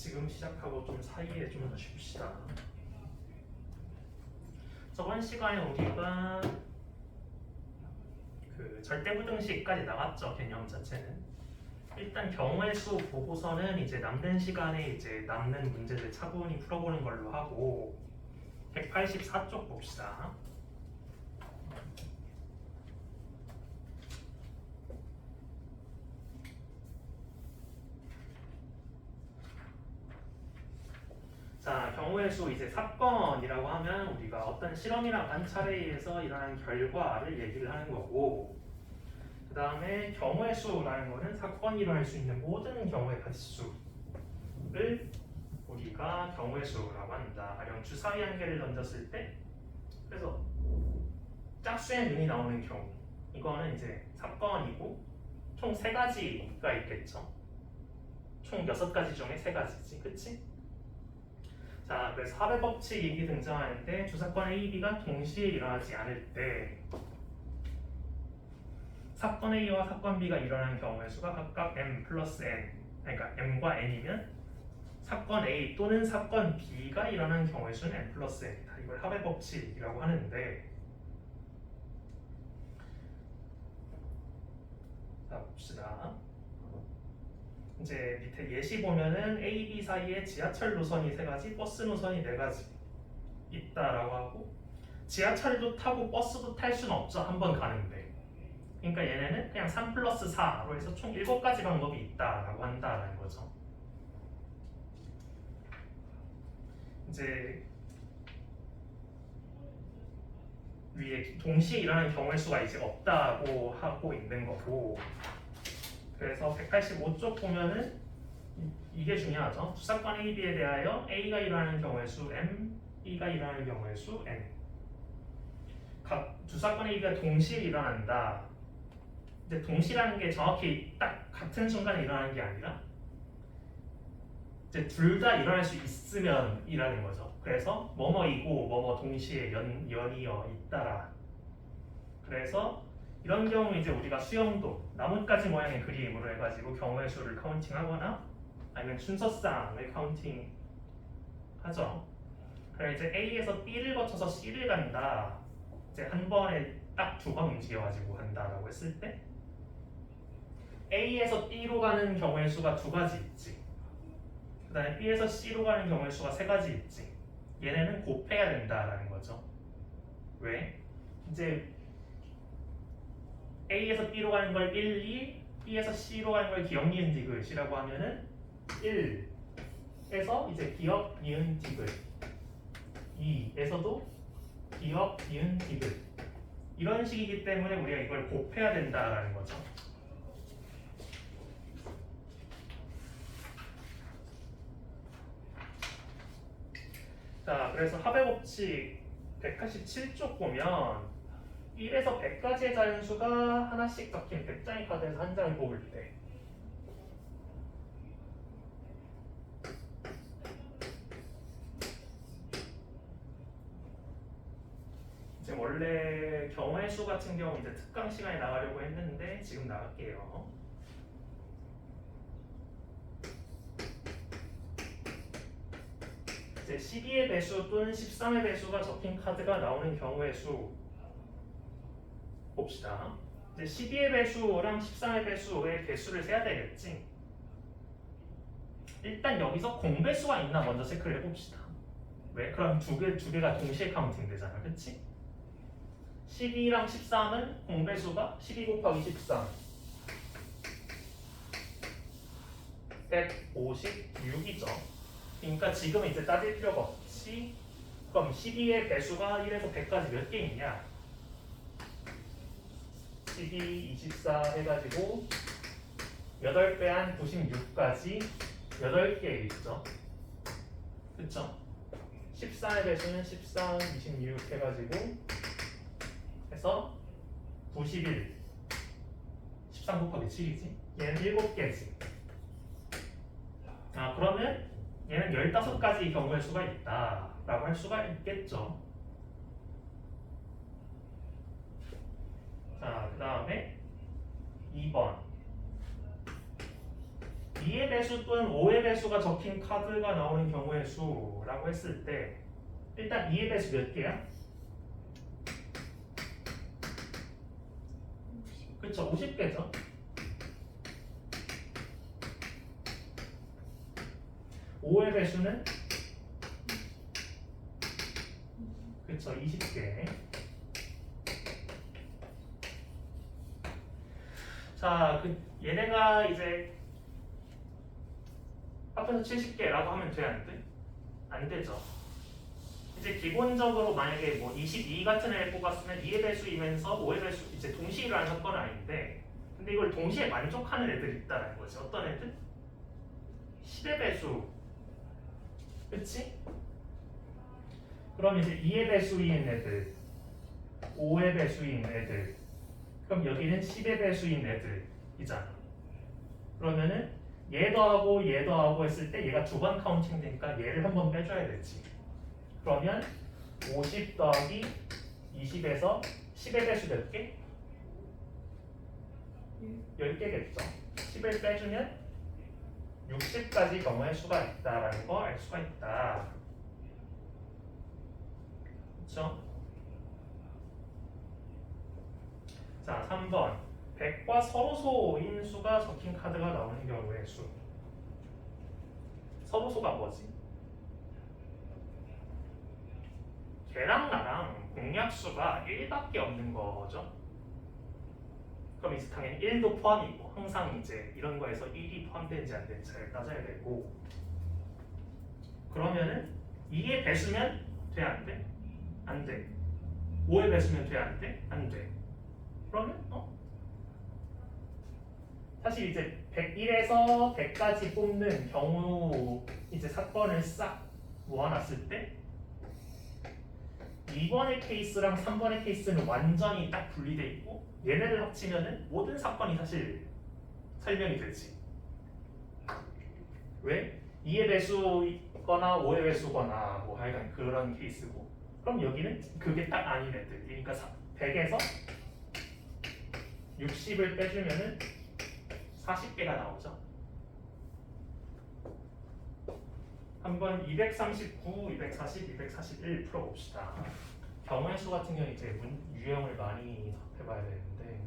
지금 시작하고 좀 사이에 좀 더 쉽시다. 저번 시간에 우리가 그 절대부등식까지 나갔죠. 개념 자체는. 일단 경우의 수 보고서는 이제 남는 시간에 이제 남는 문제들 차분히 풀어보는 걸로 하고 184쪽 봅시다. 자, 경우의 수 이제 사건이라고 하면 우리가 어떤 실험이나 관찰에 의해서 일어난 결과를 얘기를 하는 거고, 그 다음에 경우의 수라는 거는 사건이 일어날 수 있는 모든 경우의 가지수를 우리가 경우의 수라고 한다. 가령 주사위 한 개를 던졌을 때, 그래서 짝수의 눈이 나오는 경우, 이거는 이제 사건이고 총 3가지가 있겠죠. 총 6가지 중에 3가지지, 그치? 자, 그래서 합의 법칙이 등장하는데 주사건 A, B가 동시에 일어나지 않을 때 사건 A와 사건 B가 일어나는 경우의 수가 각각 m 플러스 n, 그러니까 m과 n이면 사건 A 또는 사건 B가 일어나는 경우의 수는 n 플러스 n이다. 이걸 합의 법칙이라고 하는데, 자 봅시다. 이제 밑에 예시 보면은 A, B 사이에 지하철 노선이 3가지, 버스 노선이 4가지 있다라고 하고, 지하철도 타고 버스도 탈 수는 없죠. 한 번 가는데. 그러니까 얘네는 그냥 3 플러스 4로 해서 총 7가지 방법이 있다라고 한다라는 거죠. 이제 위에 동시에 일어나는 경우의 수가 이제 없다고 하고 있는 거고, 그래서 185쪽 보면은 이게 중요하죠. 주사건 A, B에 대하여 A가 일어나는 경우의 수 M, B가 일어나는 경우의 수 N. 각 주사건 A, B가 동시에 일어난다. 이제 동시라는 게 정확히 딱 같은 순간에 일어나는 게 아니라 이제 둘 다 일어날 수 있으면 이라는 거죠. 그래서 뭐뭐이고 뭐뭐 동시에 연이어 있다라. 그래서 이런 경우 이제 우리가 수영도 나뭇가지 모양의 그림으로 해가지고 경우의 수를 카운팅하거나 아니면 순서쌍을 카운팅 하죠. 그럼 이제 A에서 B를 거쳐서 C를 간다. 이제 한 번에 딱 2번 움직여가지고 간다라고 했을 때 A에서 B로 가는 경우의 수가 2가지 있지. 그 다음에 B에서 C로 가는 경우의 수가 3가지 있지. 얘네는 곱해야 된다라는 거죠. 왜? 이제 A에서 B로 가는 걸 1, 2, B에서 C로 가는 걸 기억, 니은, 디귿이라고 하면은 1에서 이제 기억, 니은, 디귿 2에서도 기억, 니은, 디귿 이런 식이기 때문에 우리가 이걸 곱해야 된다라는 거죠. 자, 그래서 합의 법칙 187쪽 보면 1에서 100까지의 자연수가 하나씩 적힌 100장의 카드에서 한 장을 뽑을 때 이제 원래 경우의 수 같은 경우 이제 특강 시간에 나가려고 했는데 지금 나갈게요. 이제 12의 배수 또는 13의 배수가 적힌 카드가 나오는 경우의 수 봅시다. 이제 12의 배수랑 13의 배수의 개수를 세야 되겠지. 일단 여기서 공배수가 있나 먼저 체크를 해봅시다. 왜? 그럼 두 개가 동시에 카운팅 되잖아, 그치? 12랑 13은 공배수가 12 곱하기 13 156이죠. 그러니까 지금 이제 따질 필요가 없지. 그럼 12의 배수가 1에서 100까지 몇 개 있냐? 12, 24 해가지고 8배 한 96까지 8개 있죠. 그쵸? 14의 배수는 13, 26 해가지고 해서 91 13 곱하기 7이지. 얘는 7개지. 아, 그러면 얘는 15가지 경우의 수가 있다 라고 할 수가 있겠죠. 자, 그 다음에 2번 2의 2의 배수 또는 5의 배수가 적힌 카드가 나오는 경우의 수라고 했을 때 일단 2의 배수 몇 개야? 그쵸, 50개죠. 5의 배수는 그쵸, 20개. 자, 얘네가 이제 합해서 70개라고 하면 돼, 안 돼? 안 되죠. 이제 기본적으로 만약에 뭐 22 같은 애를 뽑았으면 2의 배수이면서 5의 배수 이제 동시에 일어나는 사건은 아닌데, 근데 이걸 동시에 만족하는 애들이 있다는 거지. 어떤 애들? 10의 배수, 그치? 그럼 이제 2의 배수인 애들, 5의 배수인 애들, 그럼 여기는 10의 배수인 애들이잖아. 그러면은 얘 더하고 얘 더하고 했을 때 얘가 두 번 카운팅 되니까 얘를 한 번 빼줘야 되지. 그러면 50 더하기 20에서 10의 배수 몇 개? 10개겠죠. 10을 빼주면 60까지 경우의 수가 있다라는 거 알 수가 있다. 그렇죠? 자, 3번. 100과 서로소인 수가 적힌 카드가 나오는 경우의 수. 서로소가 뭐지? 걔랑 나랑 공약수가 1밖에 없는 거죠. 그럼 이제 당연히 1도 포함이고 항상 이제 이런 거에서 1이 포함되는지 안 되는지를 따져야 되고, 그러면은 2의 배수면 돼, 안 돼? 안 돼. 5의 배수면 돼, 안 돼? 안 돼. 그러면 사실 이제 101에서 100까지 뽑는 경우 이제 사건을 싹 모아놨을 때 2번의 케이스랑 3번의 케이스는 완전히 딱 분리돼 있고, 얘네를 합치면은 모든 사건이 사실 설명이 되지. 왜? 2의 배수거나 5의 배수거나 뭐 하여간 그런 케이스고, 그럼 여기는 그게 딱 아닌 애들. 그러니까 100에서 60을 빼주면은 40개가 나오죠. 한번 239, 240, 241 풀어봅시다. 경우의 수 같은 경우 이제 유형을 많이 해봐야 되는데,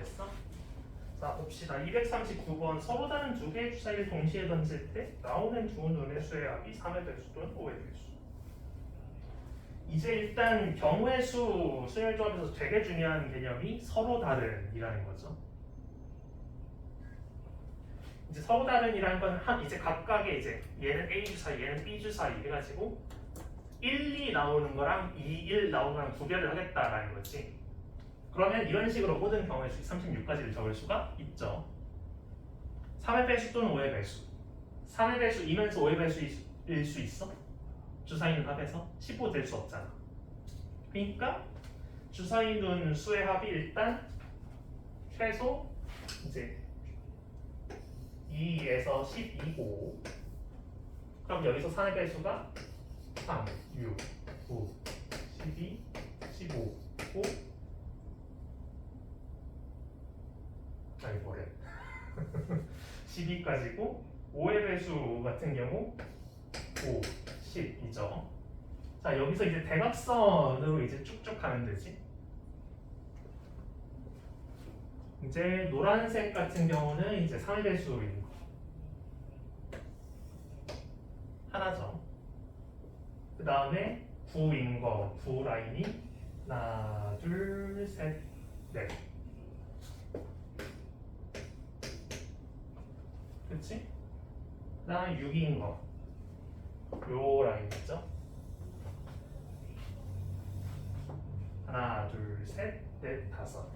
됐어? 자 봅시다. 239번 서로 다른 두 개의 주사위를 동시에 던질 때 나오는 두 눈의 수의 합이 3의 배수 또는 5의 배수. 이제 일단 경우의 수 수열 조합에서 되게 중요한 개념이 서로 다른이라는 거죠. 이제 서로 다른이라는 건 이제 각각의 이제 얘는 A 주사위, 얘는 B 주사위 해가지고 1, 2 나오는 거랑 2, 1 나오는 거랑 구별을 하겠다라는 거지. 그러면 이런 식으로 모든 경우의 수 36까지를 적을 수가 있죠. 3의 배수 또는 5의 배수. 3의 배수이면서 5의 배수일 수 있어? 주사위는 합해서 15 될 수 없잖아. 그러니까 주사위 눈 수의 합이 일단 최소 이제 2에서 10이고, 그럼 여기서 3의 배수가 3, 6, 9, 12, 15, 5. 아니 뭐래? 12까지고 5의 배수 같은 경우 5, 10이죠. 자 여기서 이제 대각선으로 이제 쭉쭉 가면 되지. 이제 노란색 같은 경우는 이제 3의 배수인 거 하나죠. 그 다음에 9인 거, 9 라인이 하나, 둘, 셋, 넷. 그치? 그 다음에 6인 거, 요 라인 있죠? 하나, 둘, 셋, 넷, 다섯.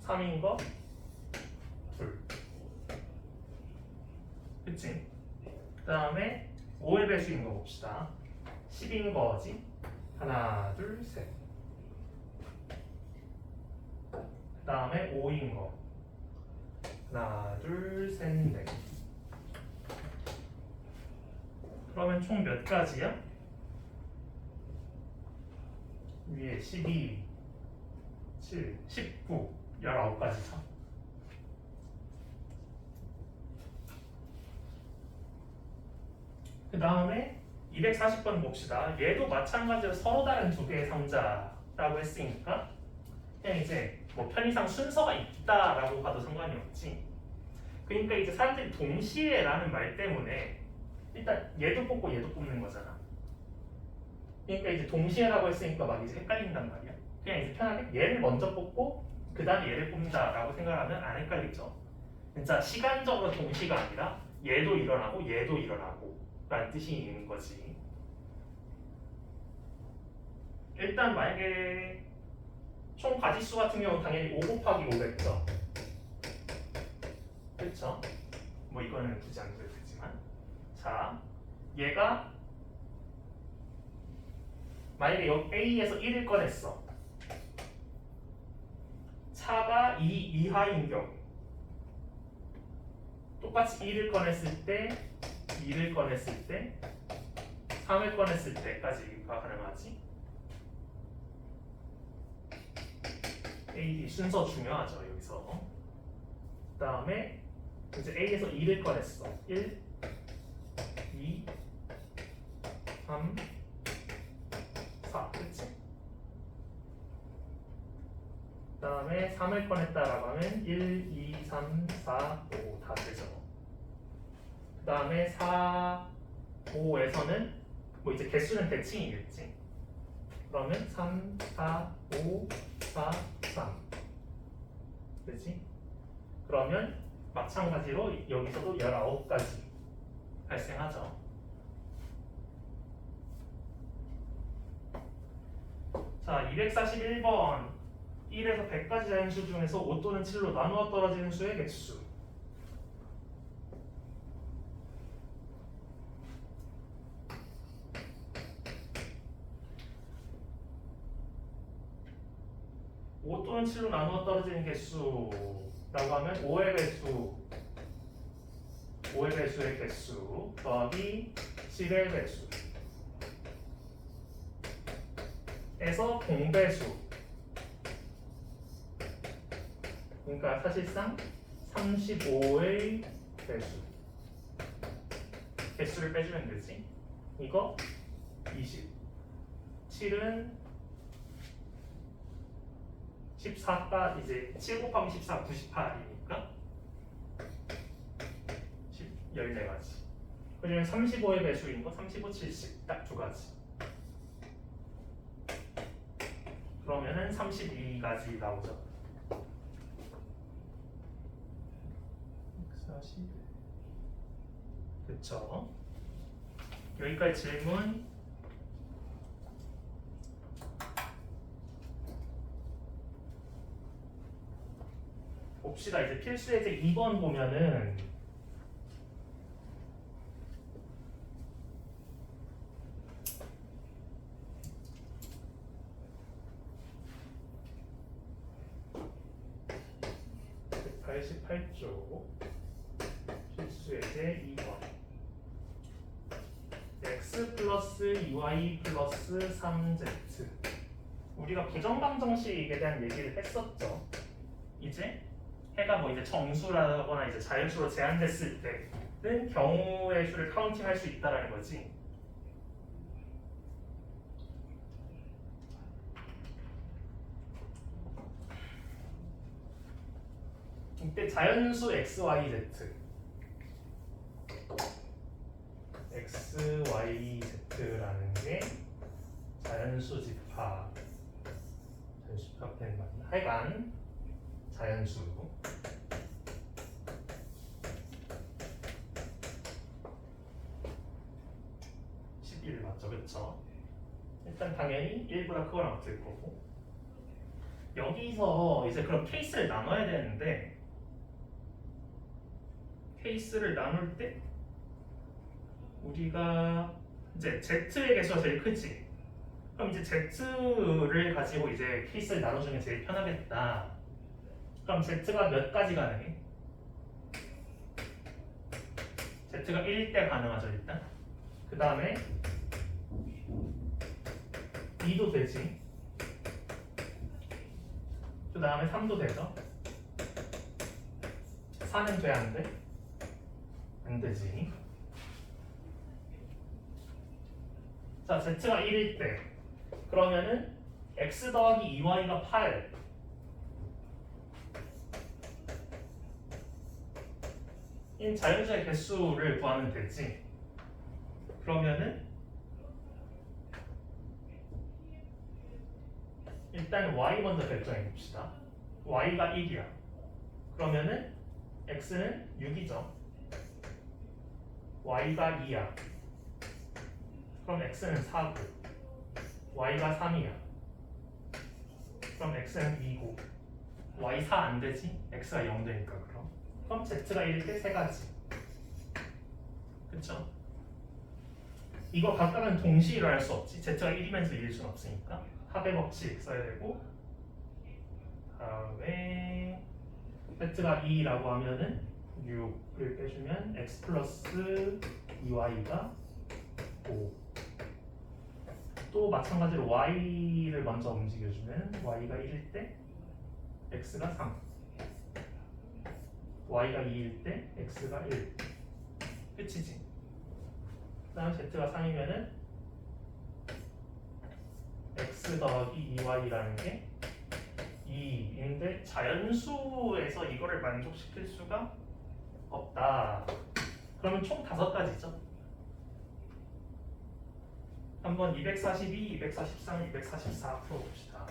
3인 거, 둘. 그치? 그 다음에 5의 배수인 거 봅시다. 10인 거지? 하나, 둘, 셋. 그 다음에 5인 거. 하나, 둘, 셋, 넷. 그러면 총 몇 가지야? 위에 12, 7, 19, 19가지죠. 그 다음에 240번 봅시다. 얘도 마찬가지로 서로 다른 두 개의 상자라고 했으니까 그냥 이제 뭐 편의상 순서가 있다라고 봐도 상관이 없지. 그러니까 이제 사람들이 동시에 라는 말 때문에 일단 얘도 뽑고 얘도 뽑는 거잖아. 그러니까 이제 동시에라고 했으니까 막 이제 헷갈린단 말이야. 그냥 이제 편하게 얘를 먼저 뽑고 그 다음에 얘를 뽑는다라고 생각하면 안 헷갈리죠. 진짜 시간적으로 동시가 아니라 얘도 일어나고 얘도 일어나고 라는 뜻이 있는 거지. 일단 만약에 총 가지수 같은 경우는 당연히 5 곱하기 5겠죠. 그렇죠? 뭐 이거는 굳이 안 그래도 되지만, 자 얘가 만약에 여기 A에서 1을 꺼냈어. 차가 2 이하인 경우 똑같이 1을 꺼냈을 때, 2를 꺼냈을 때, 3을 꺼냈을 때까지가 가능하지. A 순서 중요하죠 여기서. 그 다음에 이제 A에서 2를 꺼냈어. 1, 2, 3, 4, 그치? 그 다음에 3을 꺼냈다라고 하면 1, 2, 3, 4, 5 다 되죠. 그 다음에 4, 5에서는 뭐 이제 개수는 대칭이겠지. 그러면 3, 4, 5, 4, 3 그치? 그러면 마찬가지로 여기서도 19가지 발생하죠. 자, 241번 1에서 100까지 자연수 중에서 5 또는 7로 나누어 떨어지는 수의 개수. (5) 또는 7로 나누어 떨어지는 개수라고 하면 5의 배수의 개수 더하기 7의 배수 에서 공배수. 그러니까 사실상 35의 배수. 개수를 빼주면 되지. 이거 20. 7은 14가 이제 7 곱하기 14 98이니까 14가지. 그중에 35의 배수인 거 35, 70 딱 두 가지. 그러면은 32가지 나오죠. 140. 그쵸? 여기까지 질문. 봅시다. 이제 필수 예제 2번 보면은 (188쪽) 필수 예제 2번 x 플러스 2y 플러스 3z. 우리가 부정방정식에 대한 얘기를 했었죠. 이제 해가 뭐 이제 정수라거나 이제 자연수로 제한됐을 때는 경우의 수를 카운팅할 수 있다라는 거지. 이때 자연수 x, y, z, x, y, z라는 게 자연수 집합, 집합된 맞나? 하여간 자연수. 11 맞죠, 그쵸? 일단 당연히 1보다 크거나 같을 거고. 여기서 이제 그럼 케이스를 나눠야 되는데 케이스를 나눌 때 우리가 이제 z의 개수가 제일 크지. 그럼 이제 z를 가지고 이제 케이스를 나눠주면 제일 편하겠다. 그럼 z가 몇 가지 가능해? z가 1일 때 가능하죠 일단. 그 다음에 2도 되지. 그 다음에 3도 되죠. 4는 돼 안 돼? 안 되지. 자, z가 1일 때 그러면은 x 더하기 2y가 8. 인 자연수의 개수를 구하면 되지. 그러면은 일단 y 먼저 결정해 봅시다. y가 1이야. 그러면은 x는 6이죠. y가 2야. 그럼 x는 4고 y가 3이야. 그럼 x는 2고 y 4 안 되지? x가 0 되니까 그럼 z가 1일 때 3가지. 그쵸? 이거 각각은 동시에 일어날 수 없지. z가 1이면서 1일 수는 없으니까 합의 법칙 써야 되고, 다음에 z가 2라고 하면은 6을 빼주면 x 플러스 2y가 5. 또 마찬가지로 y를 먼저 움직여주면 y가 1일 때 x가 3, y가 2일 때 x가 1. 끝이지. 그 다음 z가 3이면은 x 더하기 2y라는 게 2인데 자연수에서 이거를 만족시킬 수가 없다. 그러면 총 5가지죠. 한번 242, 243, 244 풀어봅시다.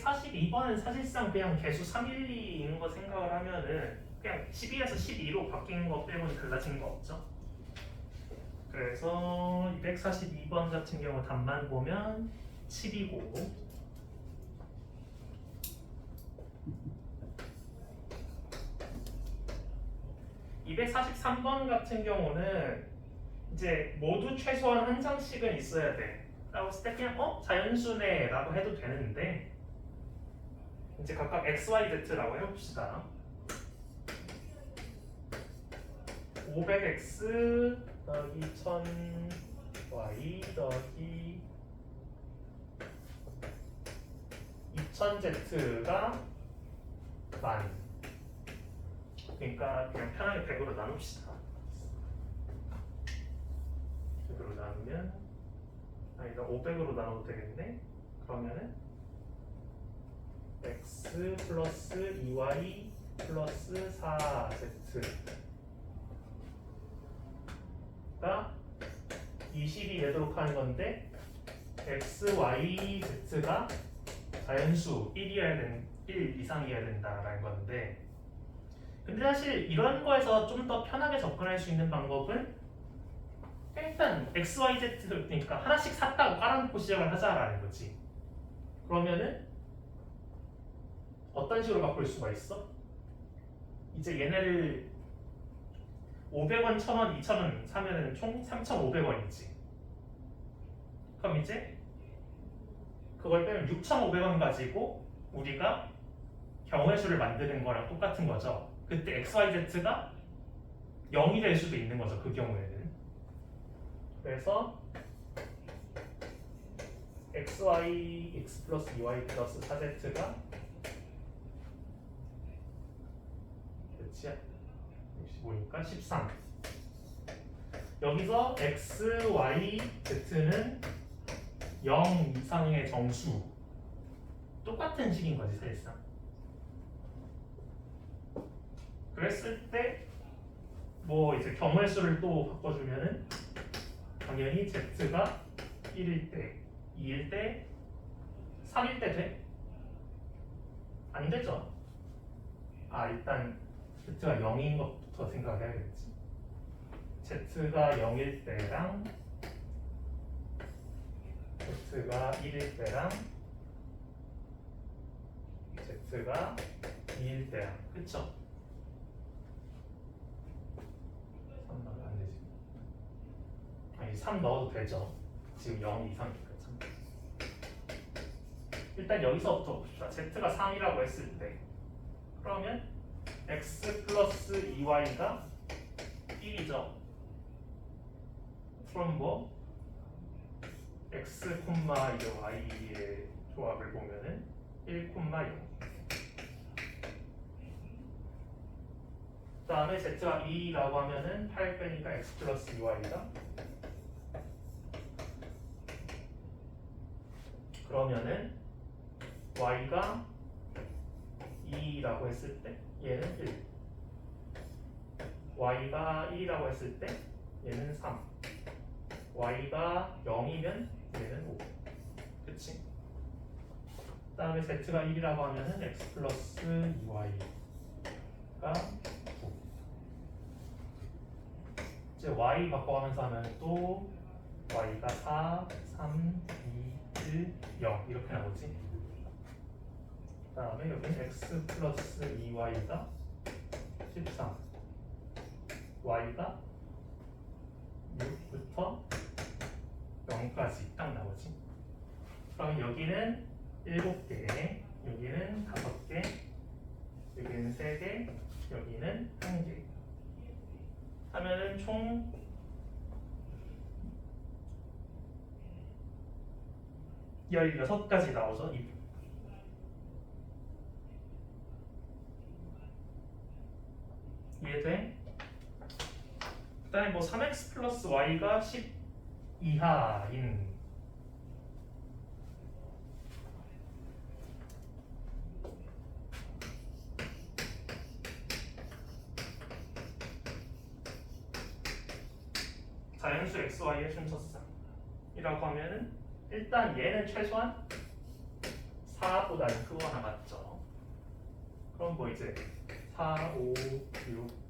242번은 사실상 그냥 개수 312인 거 생각을 하면은 그냥 11에서 12로 바뀐 거 빼고는 달라진 거 없죠. 그래서 242번 같은 경우 답만 보면 7이고 243번 같은 경우는 이제 모두 최소한 한 장씩은 있어야 돼 라고 했을 때 그냥 자연수네 라고 해도 되는데 이제 각각 XYZ라고 해봅시다. 500X 더하기 1000Y 더하기 2000Z가 만. 그러니까 그냥 편하게 100으로 나눕시다. 100으로 나누면 아니다 500으로 나눠도 되겠네. 그러면은 X 플러스 2Y 플러스 4Z가 20이 되도록 하는 건데 X, Y, Z가 자연수 1 이상이어야 된다라는 건데 근데 사실 이런 거에서 좀 더 편하게 접근할 수 있는 방법은 일단 X, Y, Z 그러니까 하나씩 샀다고 깔아놓고 시작을 하자라는 거지. 그러면은 어떤 식으로 바꿀 수가 있어? 이제 얘네를 500원, 1000원, 2000원 사면은 총 3,500원이지. 그럼 이제 그걸 빼면 6,500원 가지고 우리가 경우의 수를 만드는 거랑 똑같은 거죠. 그때 XYZ가 0이 될 수도 있는 거죠. 그 경우에는. 그래서 XY, X 플러스 2Y 플러스 4Z가 몇이야? 65니까 13. 여기서 X, Y, Z는 0 이상의 정수 똑같은 식인 거지 사실상. 그랬을 때 뭐 이제 경우의 수를 또 바꿔주면은 당연히 Z가 1일 때, 2일 때, 3일 때 돼? 안 되죠. 일단 Z가 0인 것부터 생각해야겠지. Z가 0일 때랑 Z가 1일 때랑 Z가 2일 때랑 그쵸? 3 넣으면 안 되지. 아니 3 넣어도 되죠. 지금 0 이상이니까 참. 일단 여기서부터 봅시다. Z가 3이라고 했을 때 그러면 X 플러스 2Y가 1이죠. 그럼 뭐 X, Y의 조합을 보면은 1, 0. 그 다음에 Z가 2라고 하면은 8 빼니까 X 플러스 2Y가 그러면은 Y가 2라고 했을 때 얘는 1 Y가 1이라고 했을 때 얘는 3 Y가 0이면 얘는 5 그치? 그 다음에 Z가 1이라고 하면은 X 플러스 2Y가 9 이제 Y 바꿔가면서 하면 또 Y가 4, 3, 2, 1, 0 이렇게 나오지. 그 다음에 여기는 X 플러스 2Y가 13 Y가 6부터 0까지 딱 나오지. 그럼 여기는 7개, 여기는 5개, 여기는 3개, 여기는 1개 하면은 총 16가지 나오죠. 이해돼? 그 다음에 뭐 3x 플러스 y가 10 이하인 자연수 xy의 순서상이라고 하면은 일단 얘는 최소한 4보다는 크거나 같죠. 그럼 뭐 이제 4, 5, 6,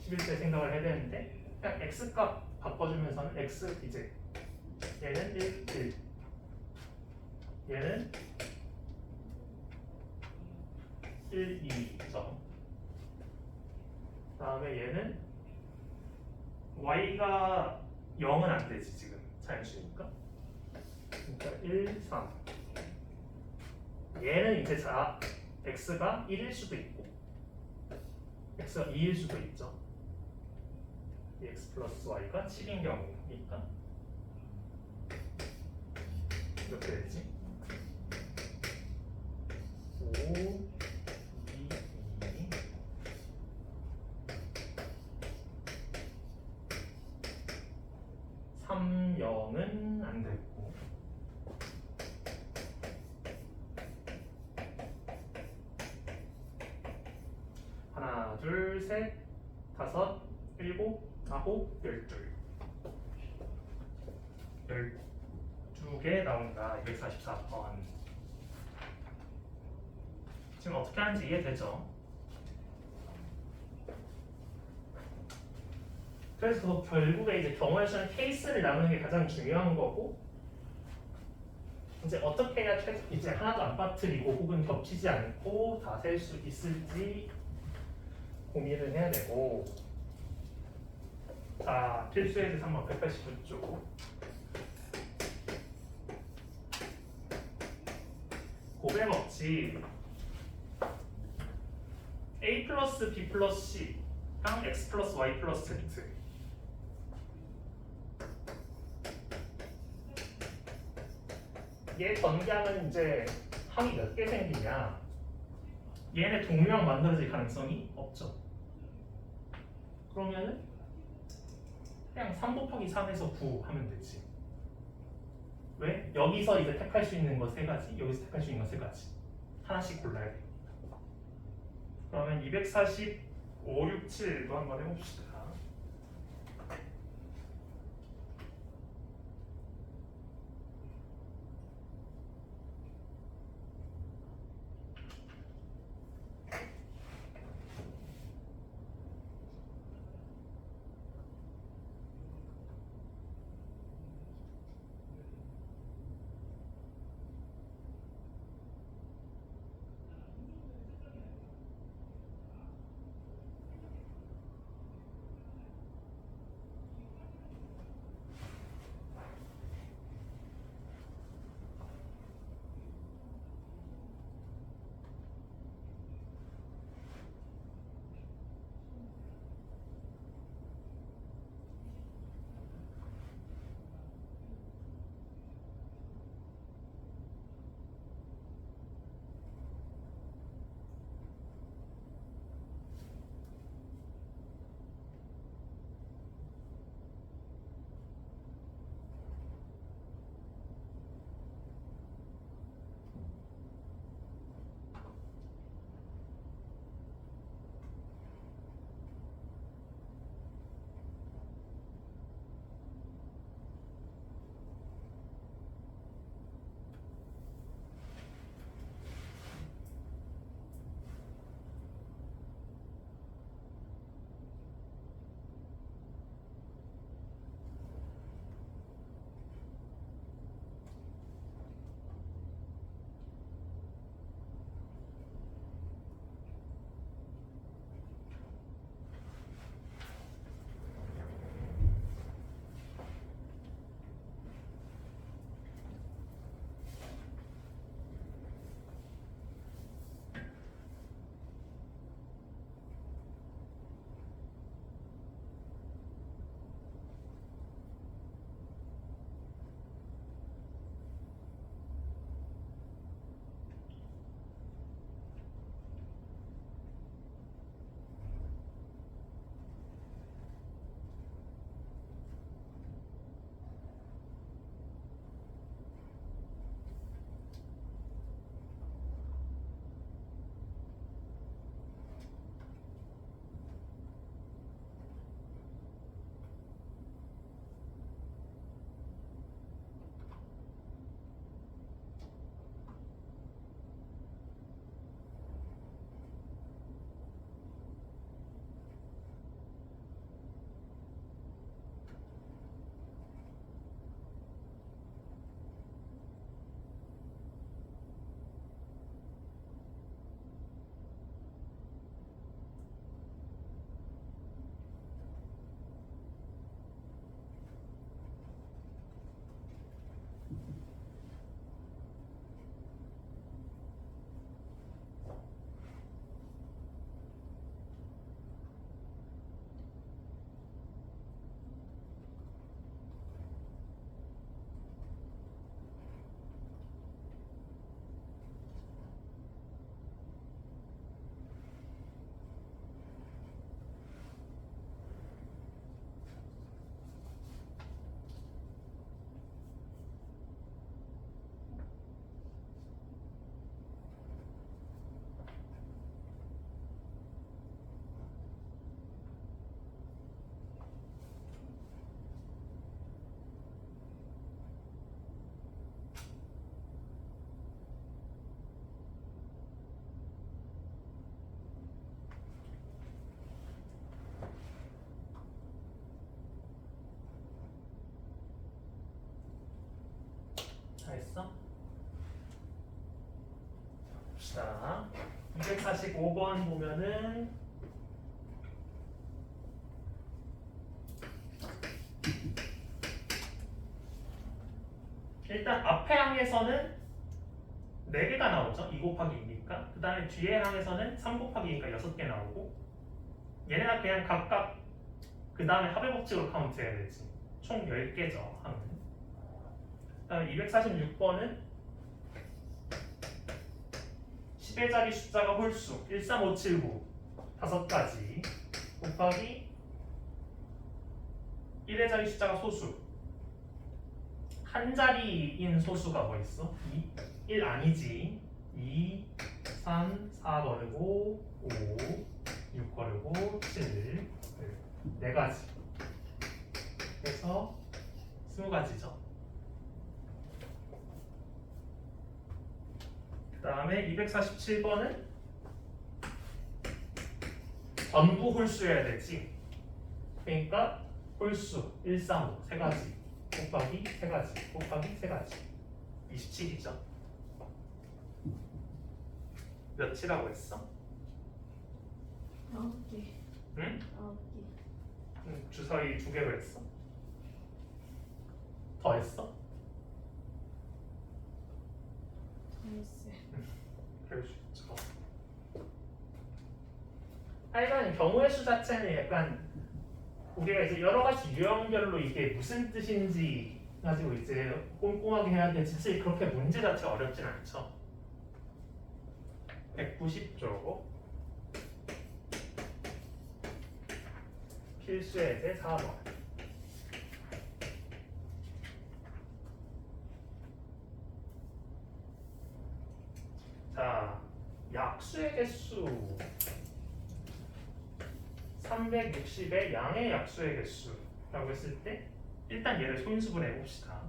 11째 생각을 해야 되는데 그냥 x값 바꿔주면서는 x 이제 얘는 1, 1 얘는 1, 2점 다음에 얘는 y가 0은 안 되지 지금 자연수니까 그러니까 1, 3 얘는 이제 x가 1일 수도 있고 x가 2일 수도 있죠. x 플러스 y가 7인 경우니까 이렇게 되지. 5, 2, 2 3, 0은 안 되고 하나, 둘, 셋, 다섯, 일곱, 아홉, 12 12개 나온다. 244번. 지금 어떻게 하는지 이해되죠? 그래서 결국에 이제 경우의 수는 케이스를 나누는 게 가장 중요한 거고 이제 어떻게 해야 이제 하나도 안 빠뜨리고 혹은 겹치지 않고 다 셀 수 있을지 고민을 해야 되고 자 필수에서 3번 189쪽 고백 없이 a 플러스 b 플러스 c랑 x 플러스 y 플러스 z 얘 전개하면 이제 항이 몇 개 생기냐 얘네 동류랑 만들어질 가능성이 없죠. 그러면은 그냥 3 곱하기 3에서 9 하면 되지. 왜? 여기서 이제 택할 수 있는 거 3가지 여기서 택할 수 있는 거 3가지 하나씩 골라야 돼. 그러면 245, 6, 7도 한번 해봅시다. 했어? 봅시다. 245번 보면은 일단 앞에 항에서는 4개가 나오죠. 2 곱하기 2니까. 그 다음에 뒤에 항에서는 3 곱하기 2니까 6개 나오고 얘네가 그냥 각각 그 다음에 합의 법칙으로 카운트해야 되지. 총 10개죠. 항은. 그 다음에 246번은 10의 자리 숫자가 홀수 13579 5가지 곱하기 1의 자리 숫자가 소수 한 자리인 소수가 뭐 있어? 2? 1 아니지. 2, 3, 4 거르고 5, 6 거르고 7 4가지. 그래서 20가지죠. 그 다음에 247번은 전부 홀수여야 되지. 그러니까 홀수 1, 3, 5 3가지 곱하기 3가지 곱하기 3가지 27이죠. 몇이라고 했어? 9개. 응? 9개. 주사위 2개로 했어? 더 했어? 잘했어요. 그럴 수 있죠. 하여간 경우의 수 자체는 약간 우리가 이제 여러 가지 유형별로 이게 무슨 뜻인지 가지고 이제 꼼꼼하게 해야 되지 사실 그렇게 문제 자체가 어렵진 않죠. 190쪽 필수의 제 4번. 자, 약수의 개수 360의 양의 약수의 개수라고 했을 때 일단 얘를 소인수분 해봅시다.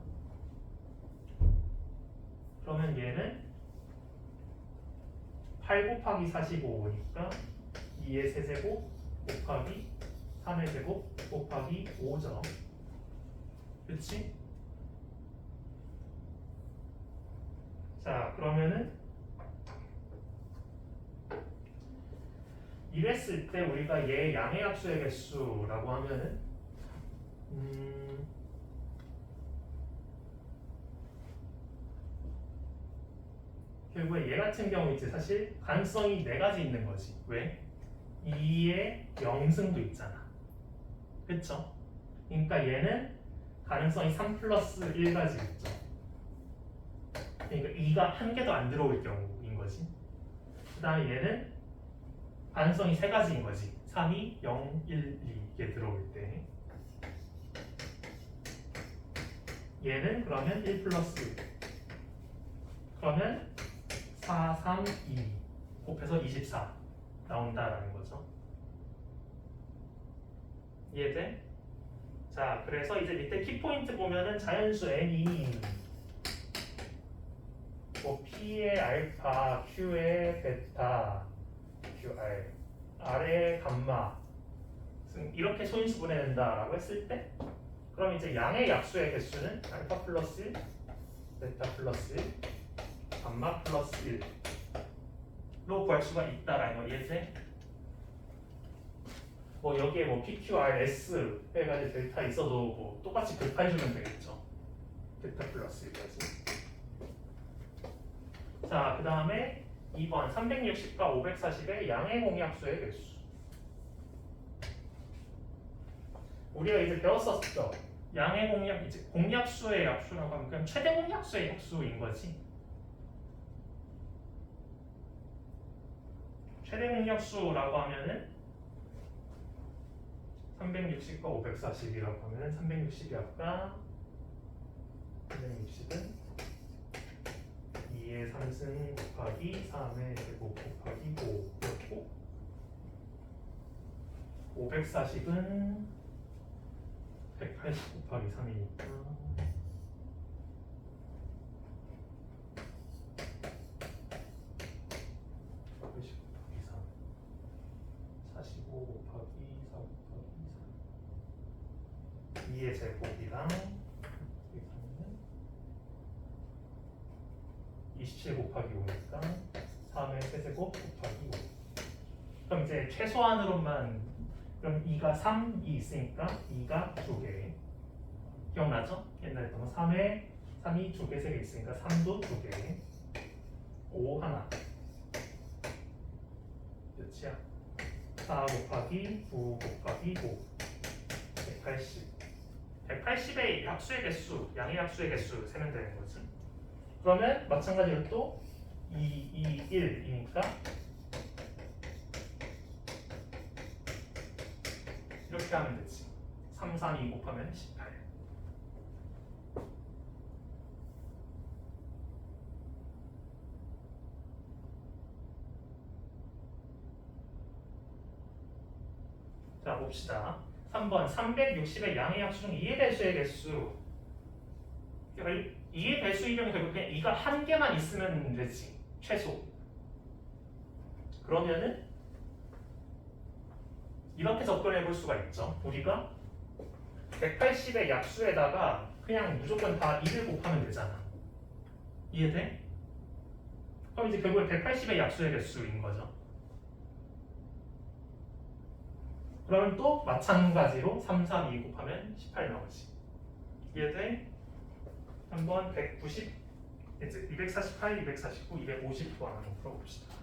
그러면 얘는 8 곱하기 45니까 2의 세제곱 곱하기 3의 제곱 곱하기 5죠. 그치? 자, 그러면은 이랬을 때 우리가 얘 양의 약수의 개수라고 하면은 결국에 얘 같은 경우 이제 사실 가능성이 4가지 있는 거지. 왜? 2의 0승도 있잖아. 그쵸? 그러니까 얘는 가능성이 3 플러스 1가지 있죠. 그러니까 2가 한 개도 안 들어올 경우인 거지. 그 다음에 얘는 가능성이 3가지인 거지. 3, 2, 0, 1, 2개 들어올 때 얘는 그러면 1 플러스 1 그러면 4, 3, 2 곱해서 24 나온다라는 거죠. 이해돼? 자, 그래서 이제 밑에 키포인트 보면은 자연수 n이 뭐 p의 알파, q의 베타, qr, r의 감마 이렇게 소인수분해 된다라고 했을 때 그럼 이제 양의 약수의 개수는 알파 플러스 1, 베타 플러스 1, 감마 플러스 1로 구할 수가 있다라는 거 이해돼? 뭐 여기에 뭐 PQRS 해가지고 델타 있어도 뭐 똑같이 곱해주면 되겠죠. 델타 플러스 1까지. 자, 그 다음에 2번 360과 540의 양의 공약수의 개수. 우리가 이제 배웠었죠. 양의 공약 이제 공약수의 약수라고 하면 그냥 최대 공약수의 약수인 거지. 최대 공약수라고 하면은 360과 540이라고 하면은 360이 아까 360은 2의 3승 곱하기 3의 제곱 곱하기 5였고 540은 180 곱하기 3이니까 180 곱하기 3 45 곱하기 4 곱하기 3 2의 제곱이랑 27 곱하기 5니까 3의 세제곱 곱하기 5. 그럼 이제 최소한으로만 그럼 2가 3이 있으니까 2가 2개. 기억나죠? 옛날에 했던 거 3이 2개, 3개 있으니까 3도 2개. 5 하나. 몇이야? 4 곱하기 9 곱하기 5. 180. 180의 합수의 개수, 양의 합수의 개수 세면 되는 거지. 그러면 마찬가지로 또 2, 2, 1이니까 이렇게 하면 되지. 3, 3, 2 곱하면 18. 자 봅시다. 3번 360의 양의 합수 중 2의 배수의 개수. 2의 배수 이름이 결국 그냥 2가 한 개만 있으면 되지. 최소. 그러면은 이렇게 접근해 볼 수가 있죠. 우리가 180의 약수에다가 그냥 무조건 다 2를 곱하면 되잖아. 이해돼? 그럼 이제 결국에 180의 약수의 개수인 거죠. 그러면 또 마찬가지로 3, 3, 2 곱하면 18 나오지. 이해돼? 한번 190, 이제 248, 249, 250 또 한번 풀어봅시다.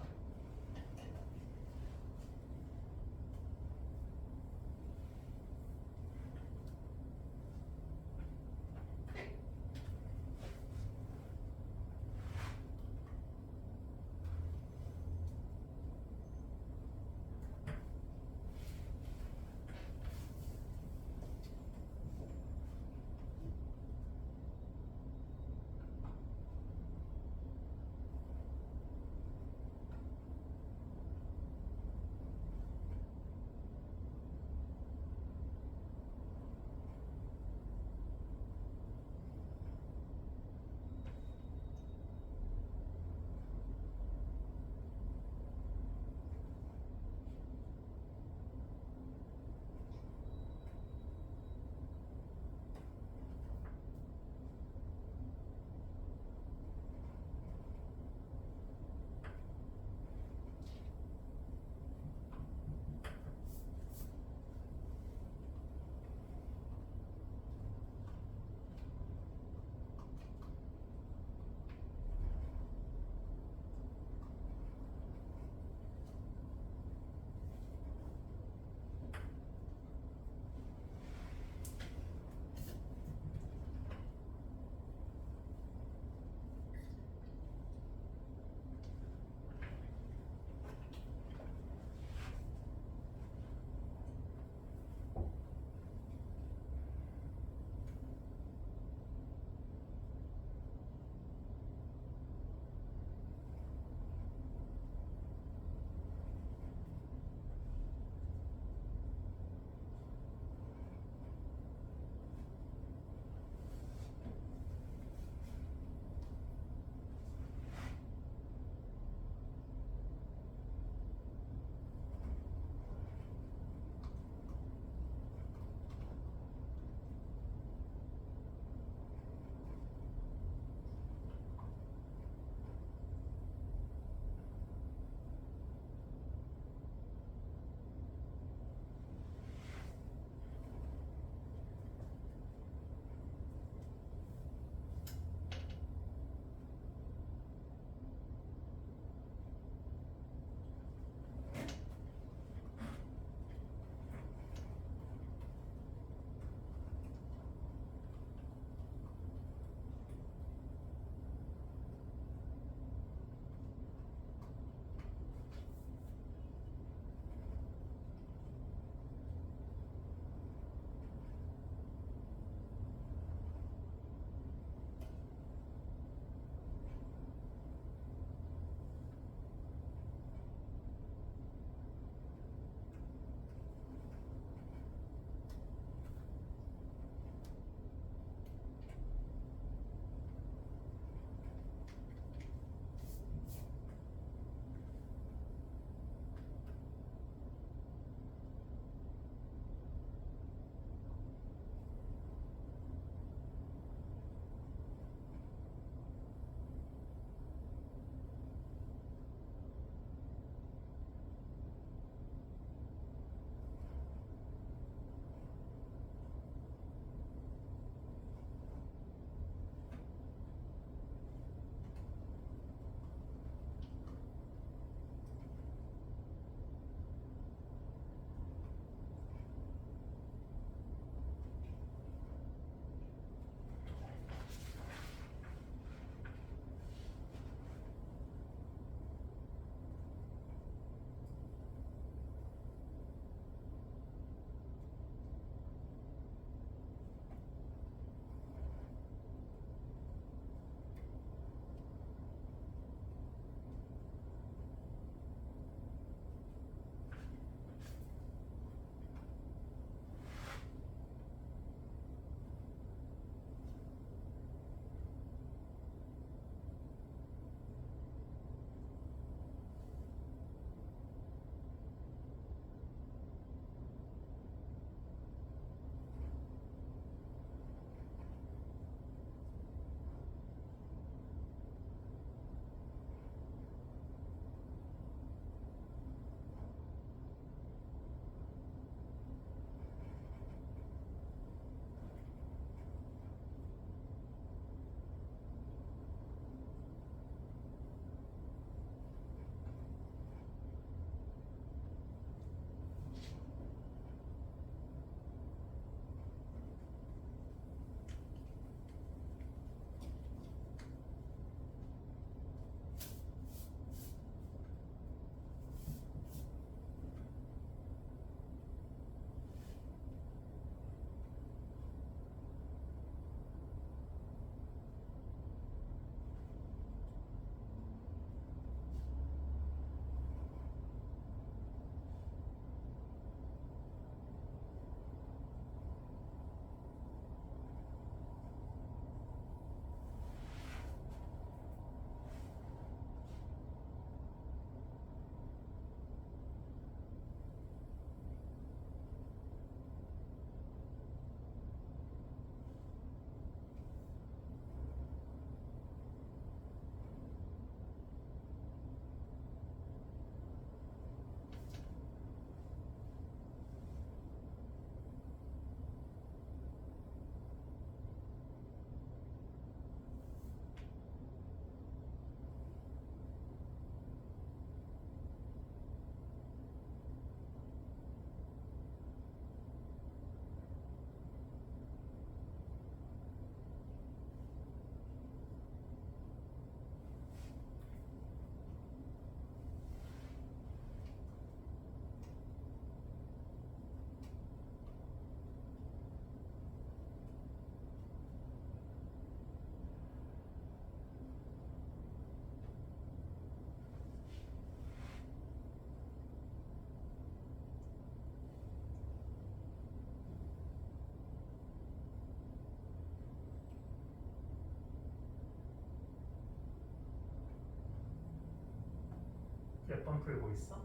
번 풀고 있어?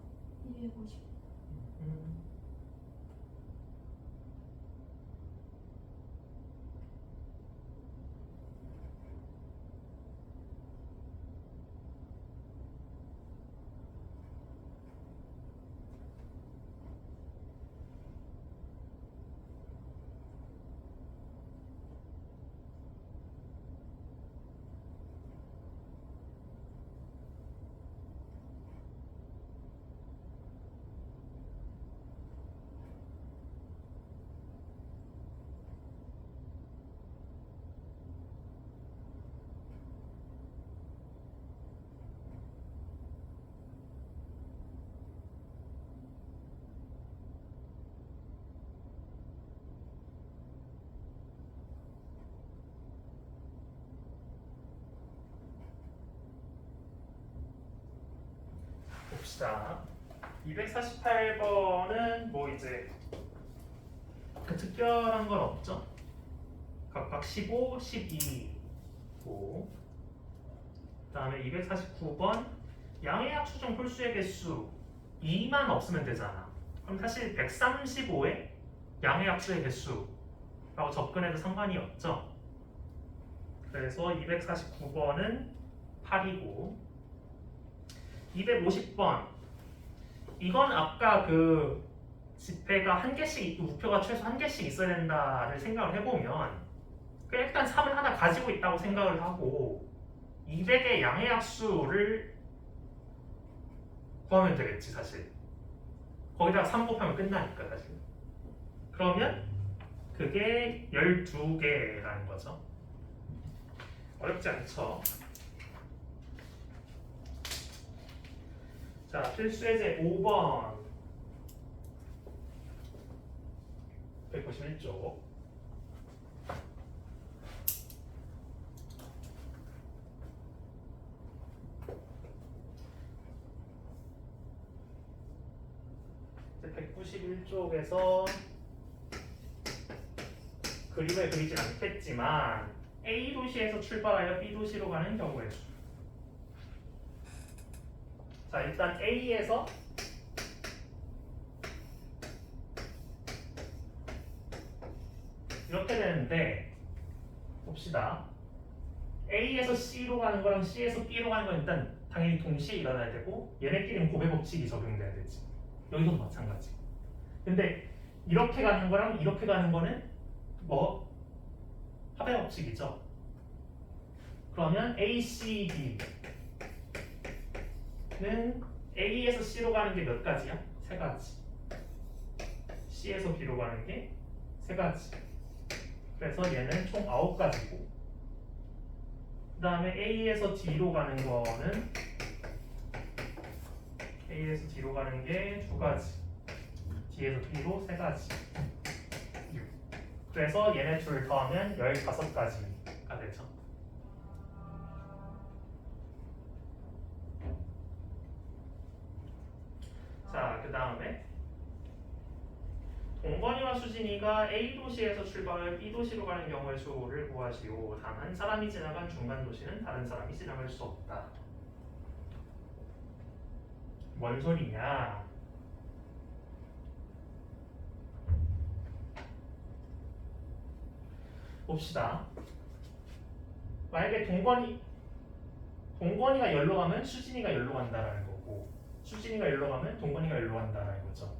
250. 음. 봅시다. 248번은 뭐 이제 그 특별한 건 없죠? 각각 15, 12고 그다음에 249번 양의 합수중 홀수의 개수 2만 없으면 되잖아. 그럼 사실 135에 양의 합수의 개수라고 접근해도 상관이 없죠. 그래서 249번은 8이고 250번 이건 아까 그 지폐가 한 개씩 있고 우표가 최소 한 개씩 있어야 된다를 생각을 해보면 그냥 일단 3을 하나 가지고 있다고 생각을 하고 200의 양의 합수를 구하면 되겠지 사실. 거기다가 3 곱하면 끝나니까 사실. 그러면 그게 12개라는 거죠. 어렵지 않죠? 자, 필수예제 5번 191쪽 이제 191쪽에서 그림을 그리진 않겠지만 A 도시에서 출발하여 B 도시로 가는 경우의 수. 자, 일단 A에서 이렇게 되는데 봅시다. A에서 C로 가는 거랑 C에서 B로 가는 건 일단 당연히 동시에 일어나야 되고 얘네끼리는 고배 법칙이 적용돼야 되지. 여기서도 마찬가지. 근데 이렇게 가는 거랑 이렇게 가는 거는 뭐 합의 법칙이죠. 그러면 A, C, B는 A에서 C로 가는 게 몇 가지야? 세 가지. C에서 B로 가는 게 세 가지. 그래서 얘는 총 9가지고 그 다음에 A에서 D로 가는 거는 A에서 D로 가는 게 2가지 D에서 B로 3가지 그래서 얘네 둘 더하면 15가지가 되죠. 자, 그 다음에 동건이와 수진이가 A 도시에서 출발해 B 도시로 가는 경우의 수를 구하시오. 단 한 사람이 지나간 중간 도시는 다른 사람이 지나갈 수 없다. 뭔 소리냐? 봅시다. 만약에 동건이가 열로 가면 수진이가 열로 간다라는 거고 수진이가 열로 가면 동건이가 열로 간다라는 거죠.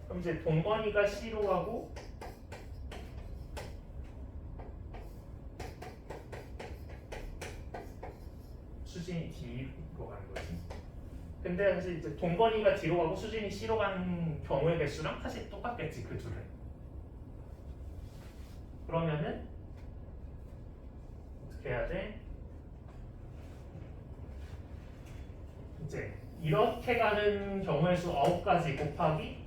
그럼 이제 동건이가 C로 가고 수진이 D로 가는 거지. 근데 사실 이제 동건이가 D로 가고 수진이 C로 가는 경우의 개수랑 사실 똑같겠지 그 둘은. 그러면은 어떻게 해야 돼? 이제 이렇게 가는 경우의 수 9가지 곱하기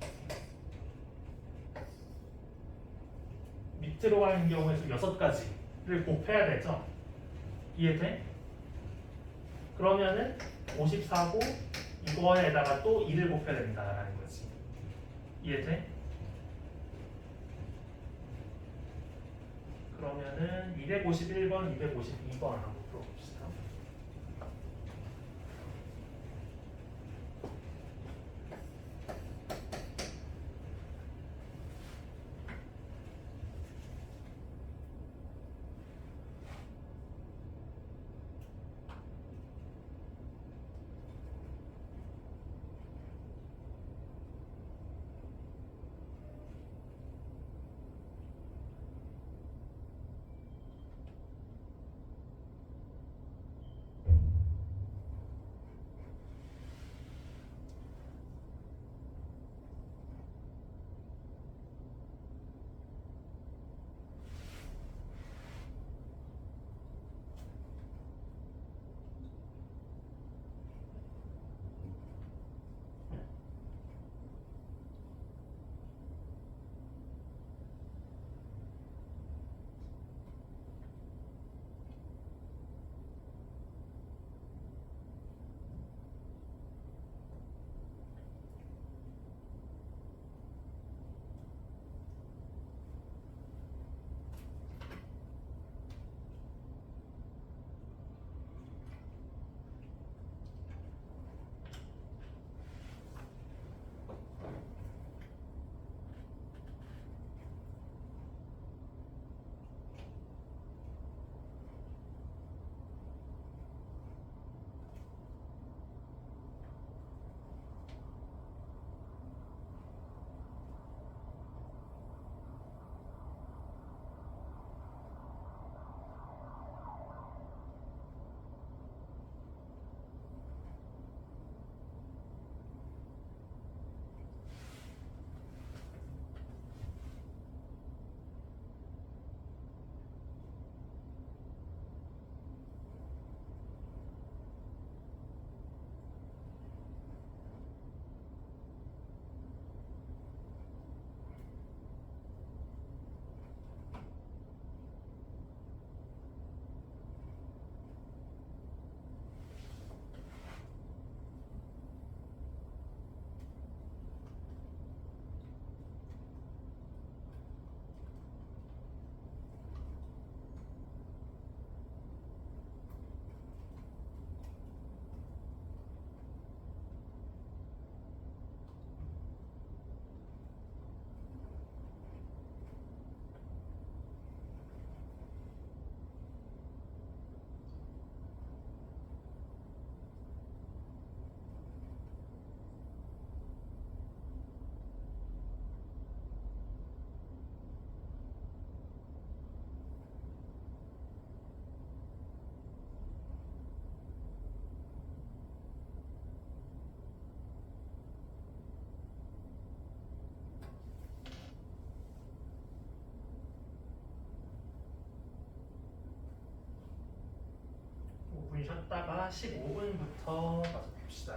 밑으로 가는 경우의 수 6가지를 곱해야 되죠. 이해돼? 그러면은 54고 이거에다가 또 2를 곱해야 된다라는 거지. 이해돼? 그러면은 251번, 252번 한번 풀어봅시다. 좀 쉬었다가 15분부터 가서 봅시다.